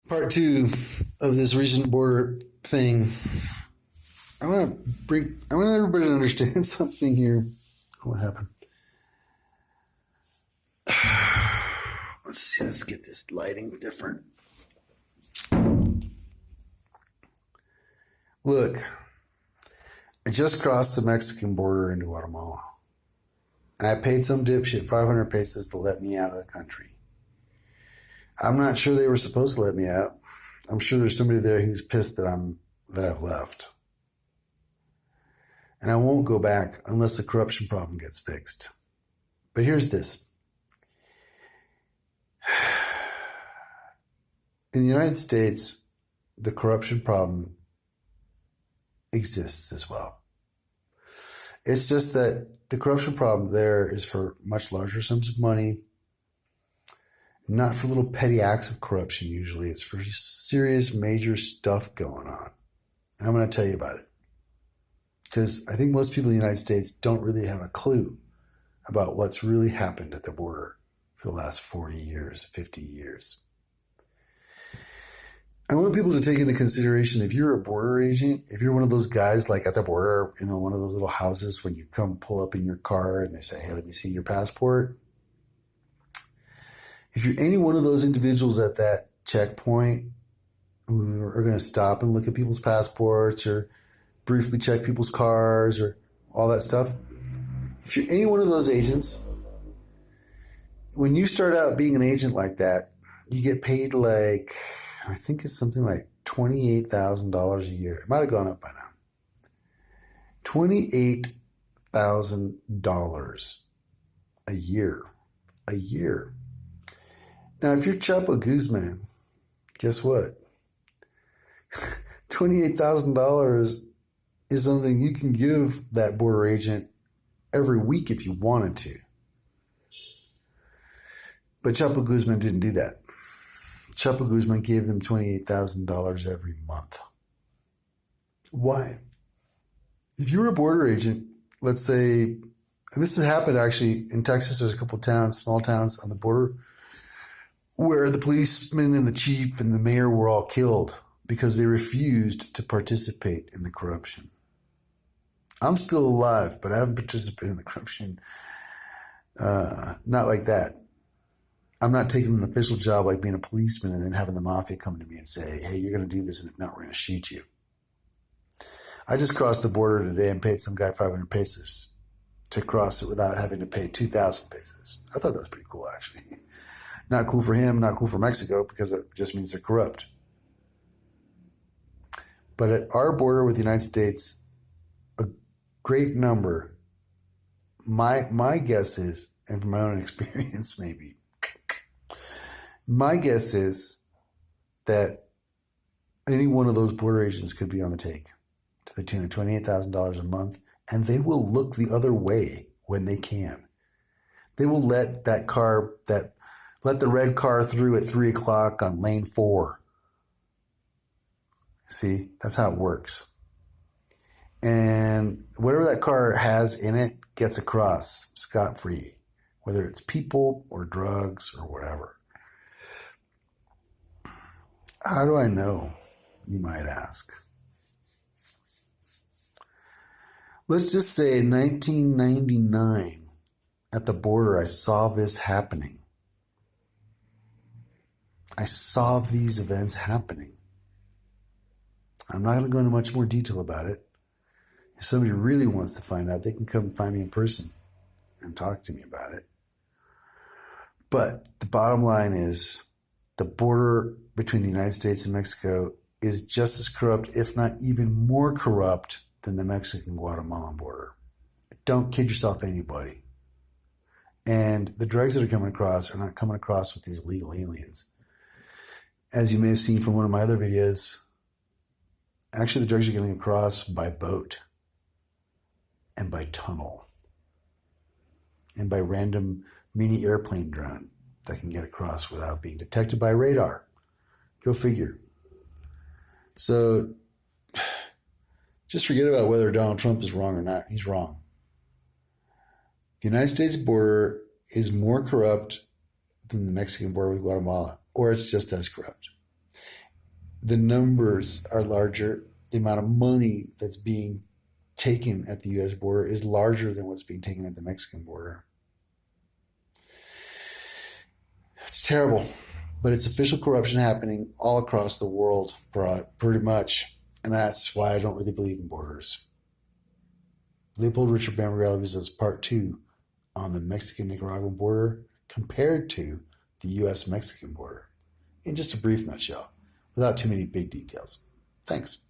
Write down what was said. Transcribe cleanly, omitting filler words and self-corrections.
Part two of this recent border thing. I want everybody to understand something here. What happened? Let's see. Let's get this lighting different. Look, I just crossed the Mexican border into Guatemala. And I paid some dipshit 500 pesos to let me out of the country. I'm not sure they were supposed to let me out. I'm sure there's somebody there who's pissed that I've left. And I won't go back unless the corruption problem gets fixed. But here's this. In the United States, the corruption problem exists as well. It's just that the corruption problem there is for much larger sums of money, not for little petty acts of corruption usually. It's for serious, major stuff going on. And I'm going to tell you about it. Because I think most people in the United States don't really have a clue about what's really happened at the border for the last 40 years, 50 years. I want people to take into consideration, if you're a border agent, if you're one of those guys like at the border, one of those little houses when you come pull up in your car and they say, hey, let me see your passport. If you're any one of those individuals at that checkpoint who are going to stop and look at people's passports or briefly check people's cars or all that stuff, if you're any one of those agents, when you start out being an agent like that, you get paid like, I think it's something like $28,000 a year. It might have gone up by now. $28,000 a year. A year. Now, if you're Chapo Guzman, guess what? $28,000 is something you can give that border agent every week if you wanted to. But Chapo Guzman didn't do that. Chapo Guzman gave them $28,000 every month. Why? If you were a border agent, let's say, and this has happened actually in Texas, there's a couple of towns, small towns on the border, where the policeman and the chief and the mayor were all killed because they refused to participate in the corruption. I'm still alive, but I haven't participated in the corruption. Not like that. I'm not taking an official job like being a policeman and then having the mafia come to me and say, hey, you're going to do this, and if not, we're going to shoot you. I just crossed the border today and paid some guy 500 pesos to cross it without having to pay 2,000 pesos. I thought that was pretty cool, actually. Not cool for him, not cool for Mexico, because it just means they're corrupt. But at our border with the United States, a great number, my guess is, and from my own experience maybe, my guess is that any one of those border agents could be on the take to the tune of $28,000 a month, and they will look the other way when they can. They will let the red car through at 3 o'clock on lane 4. See, that's how it works. And whatever that car has in it gets across scot-free, whether it's people or drugs or whatever. How do I know, you might ask? Let's just say in 1999, at the border, I saw this happening. I saw these events happening. I'm not going to go into much more detail about it. If somebody really wants to find out, they can come find me in person and talk to me about it. But the bottom line is the border between the United States and Mexico is just as corrupt, if not even more corrupt, than the Mexican-Guatemalan border. Don't kid yourself, anybody. And the drugs that are coming across are not coming across with these illegal aliens. As you may have seen from one of my other videos, actually the drugs are getting across by boat and by tunnel and by random mini airplane drone that can get across without being detected by radar. Go figure. So just forget about whether Donald Trump is wrong or not. He's wrong. The United States border is more corrupt than the Mexican border with Guatemala, or it's just as corrupt. The numbers are larger. The amount of money that's being taken at the U.S. border is larger than what's being taken at the Mexican border. It's terrible, but it's official corruption happening all across the world, pretty much. And that's why I don't really believe in borders. Leopold Richard Bambarella does part 2 on the Mexican-Nicaraguan border compared to the U.S.-Mexican border in just a brief nutshell, without too many big details. Thanks.